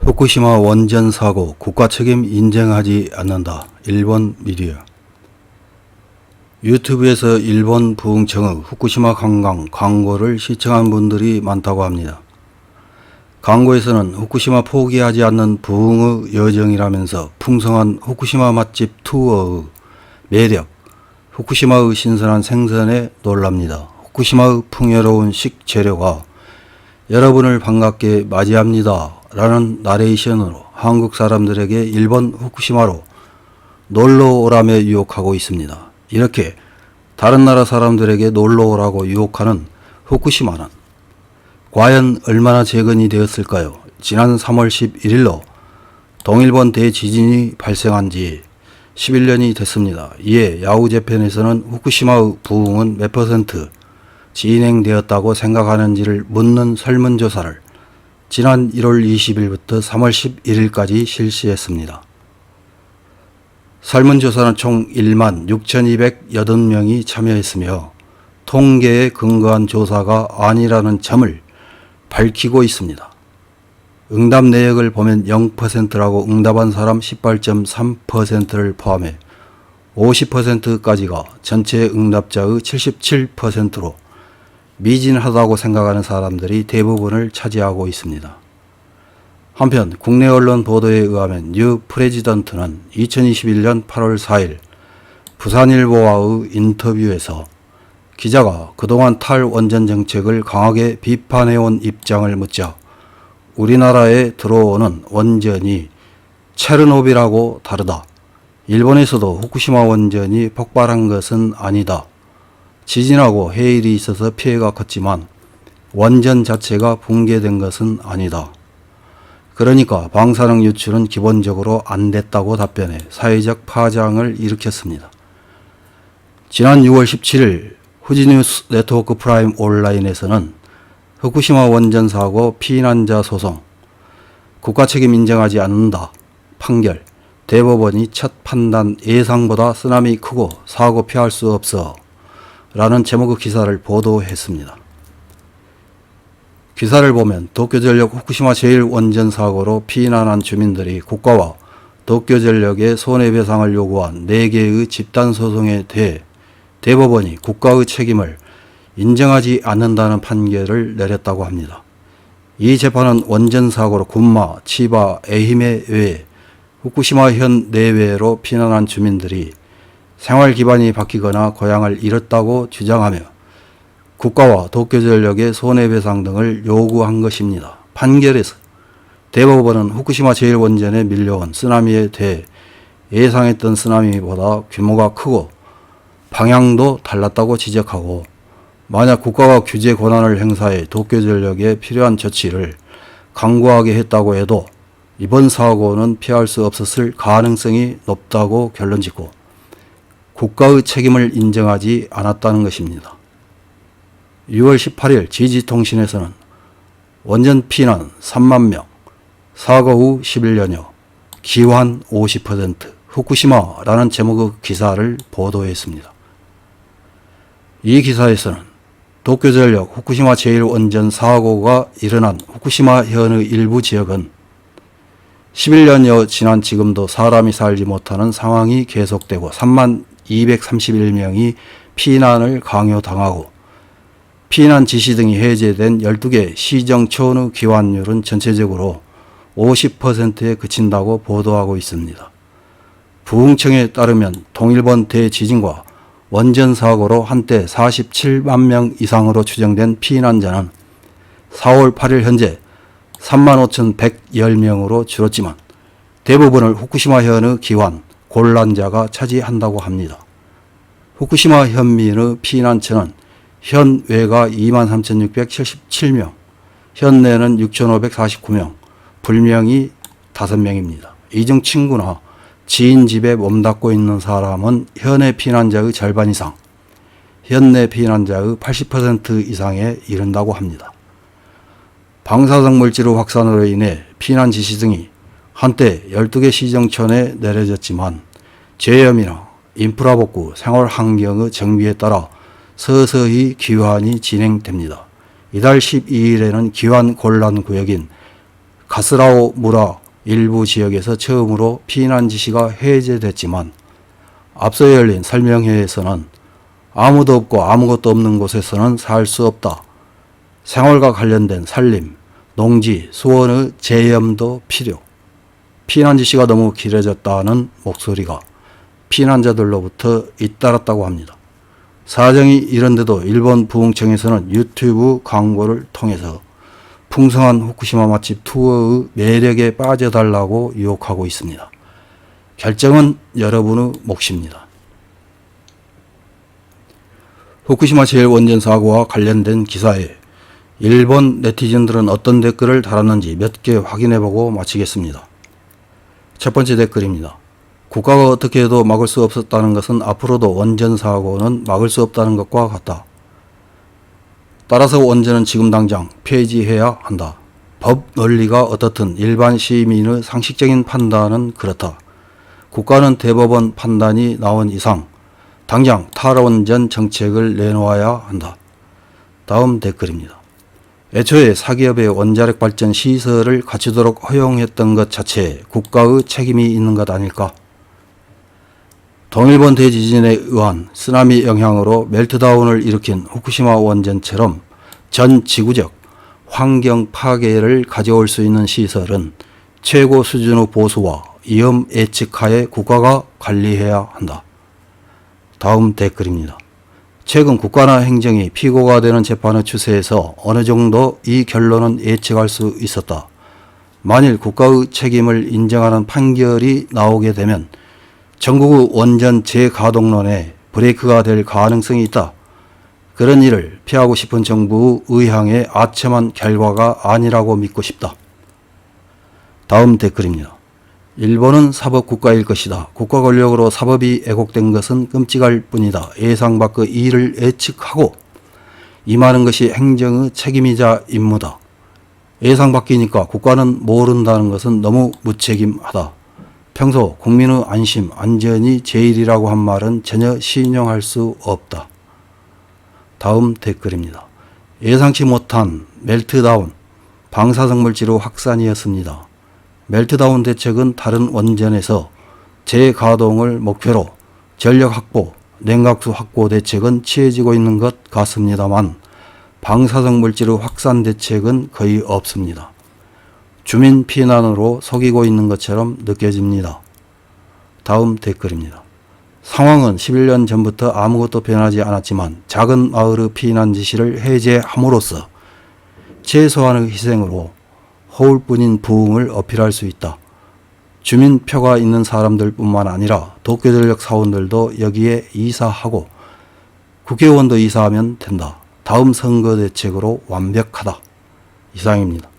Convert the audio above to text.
후쿠시마 원전 사고 국가 책임 인정하지 않는다. 일본 미디어. 유튜브에서 일본 부흥청의 후쿠시마 관광 광고를 시청한 분들이 많다고 합니다. 광고에서는 후쿠시마 포기하지 않는 부흥의 여정이라면서 풍성한 후쿠시마 맛집 투어의 매력, 후쿠시마의 신선한 생선에 놀랍니다. 후쿠시마의 풍요로운 식재료가 여러분을 반갑게 맞이합니다. 라는 나레이션으로 한국 사람들에게 일본 후쿠시마로 놀러 오라며 유혹하고 있습니다. 이렇게 다른 나라 사람들에게 놀러 오라고 유혹하는 후쿠시마는 과연 얼마나 재건이 되었을까요? 지난 3월 11일로 동일본 대지진이 발생한 지 11년이 됐습니다. 이에 야후재팬에서는 후쿠시마의 부흥은 몇 퍼센트 진행되었다고 생각하는지를 묻는 설문조사를 지난 1월 20일부터 3월 11일까지 실시했습니다. 설문조사는 총 1만 6,280명이 참여했으며 통계에 근거한 조사가 아니라는 점을 밝히고 있습니다. 응답 내역을 보면 0%라고 응답한 사람 18.3%를 포함해 50%까지가 전체 응답자의 77%로 미진하다고 생각하는 사람들이 대부분을 차지하고 있습니다. 한편 국내 언론 보도에 의하면 뉴 프레지던트는 2021년 8월 4일 부산일보와의 인터뷰에서 기자가 그동안 탈원전 정책을 강하게 비판해온 입장을 묻자 우리나라에 들어오는 원전이 체르노빌하고 다르다. 일본에서도 후쿠시마 원전이 폭발한 것은 아니다. 지진하고 해일이 있어서 피해가 컸지만 원전 자체가 붕괴된 것은 아니다. 그러니까 방사능 유출은 기본적으로 안 됐다고 답변해 사회적 파장을 일으켰습니다. 지난 6월 17일 후지뉴스 네트워크 프라임 온라인에서는 후쿠시마 원전 사고 피난자 소송, 국가 책임 인정하지 않는다, 판결, 대법원이 첫 판단 예상보다 쓰나미 크고 사고 피할 수 없어 라는 제목의 기사를 보도했습니다. 기사를 보면 도쿄전력 후쿠시마 제1원전 사고로 피난한 주민들이 국가와 도쿄전력에 손해배상을 요구한 4개의 집단소송에 대해 대법원이 국가의 책임을 인정하지 않는다는 판결을 내렸다고 합니다. 이 재판은 원전 사고로 군마, 치바, 에히메 외에 후쿠시마 현 내외로 피난한 주민들이 생활 기반이 바뀌거나 고향을 잃었다고 주장하며 국가와 도쿄전력의 손해배상 등을 요구한 것입니다. 판결에서 대법원은 후쿠시마 제1원전에 밀려온 쓰나미에 대해 예상했던 쓰나미보다 규모가 크고 방향도 달랐다고 지적하고 만약 국가가 규제 권한을 행사해 도쿄전력에 필요한 조치를 강구하게 했다고 해도 이번 사고는 피할 수 없었을 가능성이 높다고 결론짓고 국가의 책임을 인정하지 않았다는 것입니다. 6월 18일 지지통신에서는 원전 피난 3만 명, 사고 후 11년여, 기환 50%, 후쿠시마라는 제목의 기사를 보도했습니다. 이 기사에서는 도쿄전력 후쿠시마 제1원전 사고가 일어난 후쿠시마 현의 일부 지역은 11년여 지난 지금도 사람이 살지 못하는 상황이 계속되고 3만 231명이 피난을 강요당하고 피난 지시 등이 해제된 12개 시정촌의 기환율은 전체적으로 50%에 그친다고 보도하고 있습니다. 부흥청에 따르면 동일본 대지진과 원전 사고로 한때 47만 명 이상으로 추정된 피난자는 4월 8일 현재 35,110명으로 줄었지만 대부분을 후쿠시마 현의 기환, 곤란자가 차지한다고 합니다. 후쿠시마 현민의 피난처는 현외가 23,677명, 현내는 6,549명, 불명이 5명입니다. 이 중 친구나 지인 집에 몸담고 있는 사람은 현내 피난자의 절반 이상, 현내 피난자의 80% 이상에 이른다고 합니다. 방사성 물질의 확산으로 인해 피난 지시 등이 한때 12개 시정촌에 내려졌지만 재염이나 인프라 복구, 생활 환경의 정비에 따라 서서히 기환이 진행됩니다. 이달 12일에는 기환 곤란 구역인 가스라오 무라 일부 지역에서 처음으로 피난 지시가 해제됐지만 앞서 열린 설명회에서는 아무도 없고 아무것도 없는 곳에서는 살 수 없다. 생활과 관련된 산림, 농지, 수원의 재염도 필요. 피난 지시가 너무 길어졌다는 목소리가 피난자들로부터 잇따랐다고 합니다. 사정이 이런데도 일본 부흥청에서는 유튜브 광고를 통해서 풍성한 후쿠시마 맛집 투어의 매력에 빠져달라고 유혹하고 있습니다. 결정은 여러분의 몫입니다. 후쿠시마 제1원전 사고와 관련된 기사에 일본 네티즌들은 어떤 댓글을 달았는지 몇 개 확인해보고 마치겠습니다. 첫 번째 댓글입니다. 국가가 어떻게 해도 막을 수 없었다는 것은 앞으로도 원전 사고는 막을 수 없다는 것과 같다. 따라서 원전은 지금 당장 폐지해야 한다. 법 논리가 어떻든 일반 시민의 상식적인 판단은 그렇다. 국가는 대법원 판단이 나온 이상 당장 탈원전 정책을 내놓아야 한다. 다음 댓글입니다. 애초에 사기업의 원자력 발전 시설을 갖추도록 허용했던 것 자체에 국가의 책임이 있는 것 아닐까? 동일본 대지진에 의한 쓰나미 영향으로 멜트다운을 일으킨 후쿠시마 원전처럼 전 지구적 환경 파괴를 가져올 수 있는 시설은 최고 수준의 보수와 위험 예측하에 국가가 관리해야 한다. 다음 댓글입니다. 최근 국가나 행정이 피고가 되는 재판의 추세에서 어느 정도 이 결론은 예측할 수 있었다. 만일 국가의 책임을 인정하는 판결이 나오게 되면 전국의 원전 재가동론에 브레이크가 될 가능성이 있다. 그런 일을 피하고 싶은 정부의 의향에 아첨한 결과가 아니라고 믿고 싶다. 다음 댓글입니다. 일본은 사법국가일 것이다. 국가 권력으로 사법이 왜곡된 것은 끔찍할 뿐이다. 예상 밖의 일을 예측하고 임하는 것이 행정의 책임이자 임무다. 예상 밖이니까 국가는 모른다는 것은 너무 무책임하다. 평소 국민의 안심, 안전이 제일이라고 한 말은 전혀 신용할 수 없다. 다음 댓글입니다. 예상치 못한 멜트다운, 방사성 물질의 확산이었습니다. 멜트다운 대책은 다른 원전에서 재가동을 목표로 전력 확보, 냉각수 확보 대책은 취해지고 있는 것 같습니다만 방사성 물질의 확산 대책은 거의 없습니다. 주민 피난으로 속이고 있는 것처럼 느껴집니다. 다음 댓글입니다. 상황은 11년 전부터 아무것도 변하지 않았지만 작은 마을의 피난 지시를 해제함으로써 최소한의 희생으로 허울뿐인 부흥을 어필할 수 있다. 주민표가 있는 사람들뿐만 아니라 도쿄전력 사원들도 여기에 이사하고 국회의원도 이사하면 된다. 다음 선거 대책으로 완벽하다. 이상입니다.